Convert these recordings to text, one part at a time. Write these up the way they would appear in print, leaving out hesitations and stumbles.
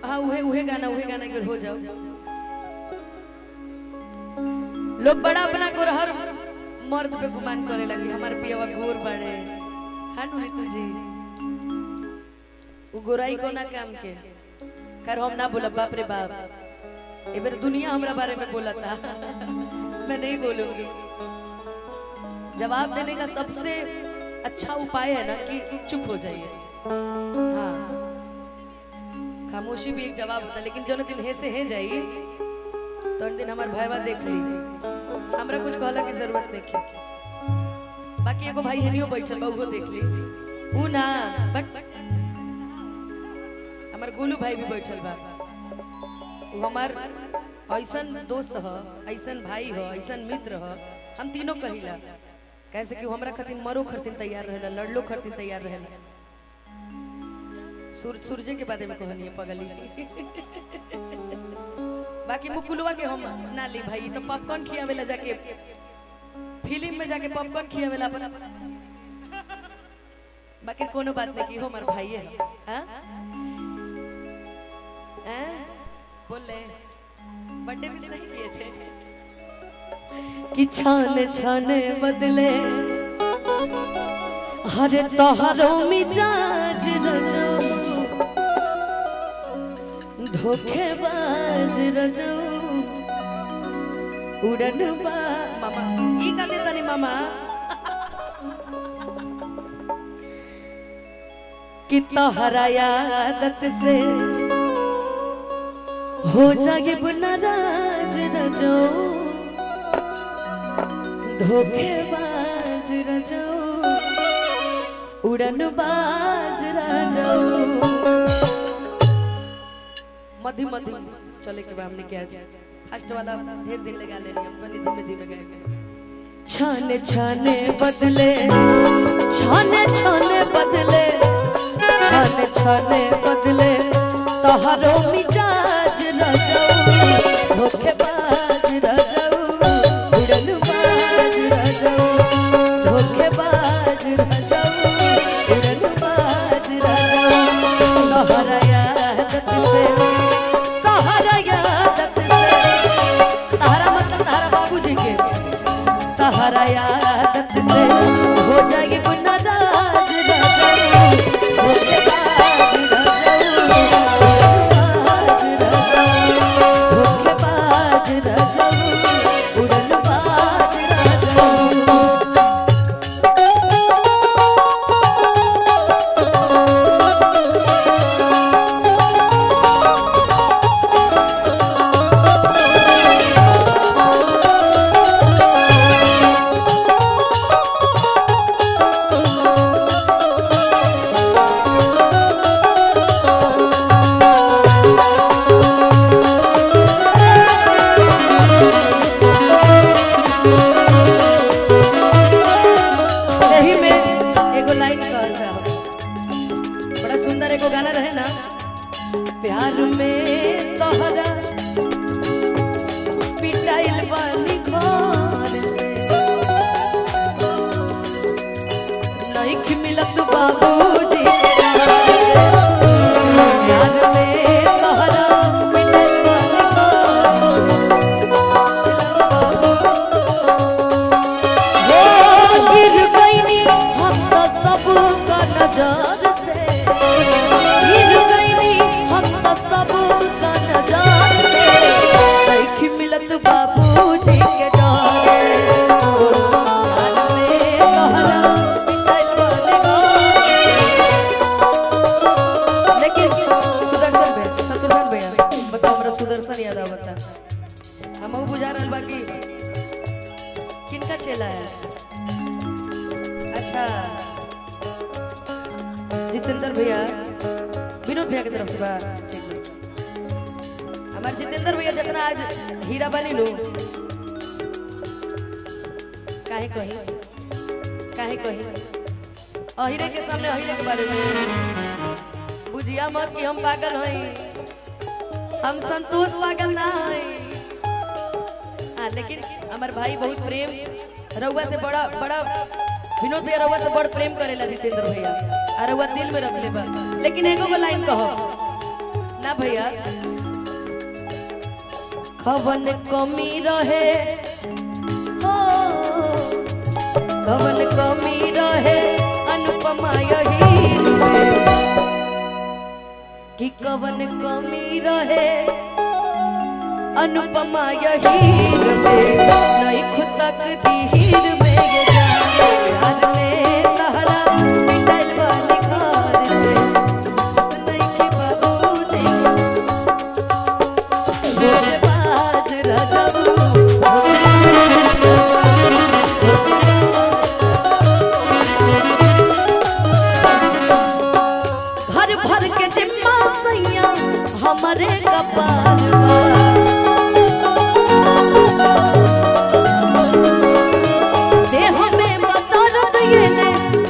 हाँ उहे गाना एक बार हो जाओ। लोग बड़ा अपना गोरहर मर्द पे गुमान करे लगी, हमारे पियावा गोर बड़े हानु तुझे वो गोराई को ना काम के कर हम ना बोला बाप रे बाप, ए बार दुनिया हमरा बारे में बोला था मैं नहीं बोलूंगी। जवाब देने का सबसे अच्छा उपाय है ना कि चुप हो जाइए। हाँ खामोशी भी एक जवाब होता है, लेकिन जो दिन हे से हे जाइए तो दिन हमारे भाईवा देख ली, हमरा कुछ कहला की जरूरत नहीं है। बाकी एगो भाई हनियो बैठल बा उहो देख ली, ऊ ना हमार गोलू भाई भी बैठल बा, ऊ हमार ऐसन दोस्त ह, ऐसन भाई ह, ऐसन मित्र ह। हम तीनों कहिला कैसे कि हमरा खातिर मरो खरतिन तैयार रहेला, लड़लो खरतिन तैयार रहेला। सूरजे के बारे में कहनी है पगली बाकी मुकुलवा के हम ना ली भाई, तो पॉपकॉर्न खियावेला जाके फिल्म में जाके पॉपकॉर्न खियावेला अपन। बाकी कोनो बात नहीं की हो हमार भाई है। हाँ बोले बर्थडे में नहीं किए थे कि छाने छाने बदले हरे तोहरो मिजाज रजो धोखेबाज रजो उड़न बा मामा ई का देता नहीं मामा कि तोहरा आदत से हो जाए नाराज रजो धोखेबाज रजो उड़न बाज रजो। मधी मधी चले के बाद हमने क्या फर्स्ट वाला ढेर दिन लगा लेनी, अपने धीमे धीमे गाएंगे। छाने छाने बदले छाने छाने बदले छाने छाने बदले तोहरो मिजाज रजो धोखेबाज रजो उड़न बाज रजो धोखेबाज रजो उड़न बाज रजो। तोहरा आदत से तोहरा आदत से तोहरा मतलब तोहरा बाबूजी के तोहरा आदत से हो जाएगी नाराज रजो धोखेबाज रजो धोखेबाज रजो उड़न बाज रजो। प्यार में तोहरा पिटाइल बानी घर से नहीं मिलत बाबूजी प्यार में तोहरा पिटाइल बानी गिर गईनी हम तो सब का नजर से मिलत बाबूजी के डर लेकिन सुदर्शन भैया बताओ हमरा सुदर्शन याद आवता हम बुझा रहा बाकी किनका चेला है। अच्छा जितेंद्र भैया विनोद भैया की तरफ से बा हमारे जितेंद्र भैया जितना आज हीरा बनी लो काहे कहीं अहिरे के सामने अहिरे के बारे में बुझिया मत कि हम पागल हई, हम संतोष पागल ना हई। लेकिन हमारे भाई बहुत प्रेम रउआ से बड़ा विनोद भैया रउआ से बड़ प्रेम करेला जितेंद्र भैया और रउआ दिल में रख ले बा। लेकिन एगो लाइन कहो ना ना भैया कवन कमी रहे हो कवन कमी रहे अनुपमा यही कि कवन कमी रहे अनुपमा यही नहीं खुद तक दीर में ये जान में कहला मिटाइल वाली खार से नहीं की बाबूजी बोले बाज रजबू भर भर के जिम्मा सैया हमारे कपाल देह में बदौलत ये ने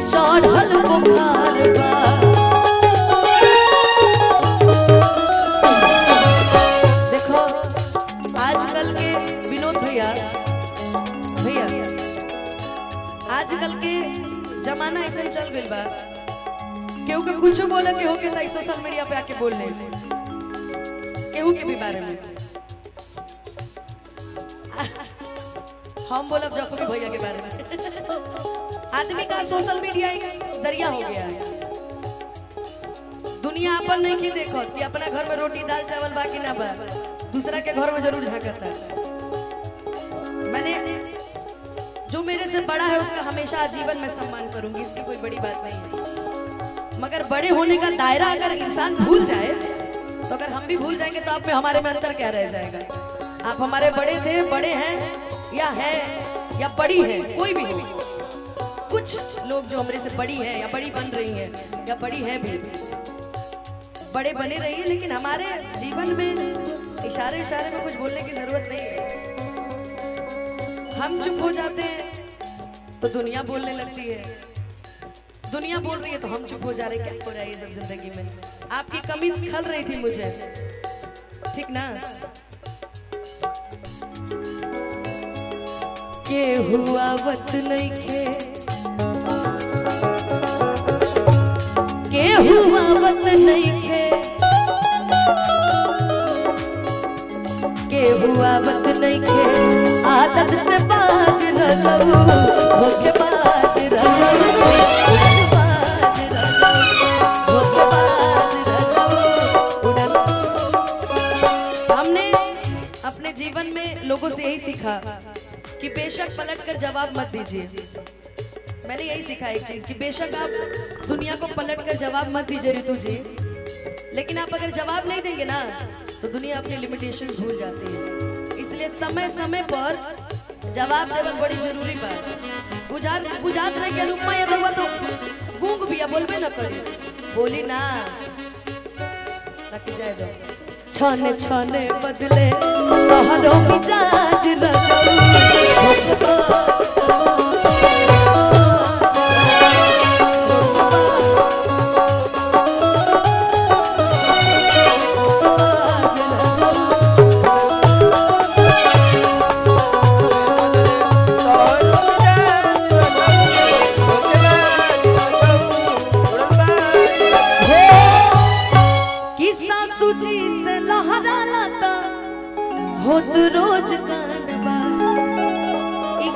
चढ़ल बुखार देखो आजकल के विनोद भैया आजकल के जमाना ऐसा चल गई बा केहू के कुछ बोले केहू के ताई सोशल मीडिया पे आके बोल ले केहू के भी बारे में हम बोलब जखमी भैया के बारे में आदमी का सोशल मीडिया एक जरिया हो गया है दुनिया अपन नहीं की देखो कि अपना घर में रोटी दाल चावल बाकी ना बा दूसरा के घर में जरूर झांकता है मैंने जो मेरे से बड़ा है उसका हमेशा जीवन में सम्मान करूंगी इसकी कोई बड़ी बात नहीं है मगर बड़े होने का दायरा अगर इंसान भूल जाए तो अगर हम भी भूल जाएंगे तो आप में हमारे में अंतर क्या रह जाएगा आप हमारे बड़े थे बड़े हैं या बड़ी है कोई भी हो कुछ लोग जो हमरे से बड़ी है या बड़ी बन रही है या बड़ी है भी बड़े बने रहिए लेकिन हमारे जीवन में इशारे में कुछ बोलने की जरूरत नहीं है हम चुप हो जाते हैं तो दुनिया बोलने लगती है दुनिया बोल रही है तो हम चुप हो जा रहे क्या हो रहा है ये सब जिंदगी में आपकी कमी खल रही थी मुझे ठीक ना के हुआ वत नहीं के हुआ वत नहीं के हुआ वत नहीं आदत से बाज रहो होके बाज रहो हमने अपने जीवन में लोगों से यही सीखा कि बेशक पलटकर जवाब मत दीजिए मैंने यही सीखा एक चीज कि बेशक आप दुनिया को पलटकर जवाब मत दीजिए ऋतु जी लेकिन आप अगर जवाब नहीं देंगे ना तो दुनिया अपनी लिमिटेशन भूल जाती है इसलिए समय समय पर जवाब देना बड़ी जरूरी बात बुझात रहे के अनुपमा यादव तो गूंग भी बोलबे न करी बोली ना बाकी जाए दो छाने छाने बदले शहरों मिजाज रखो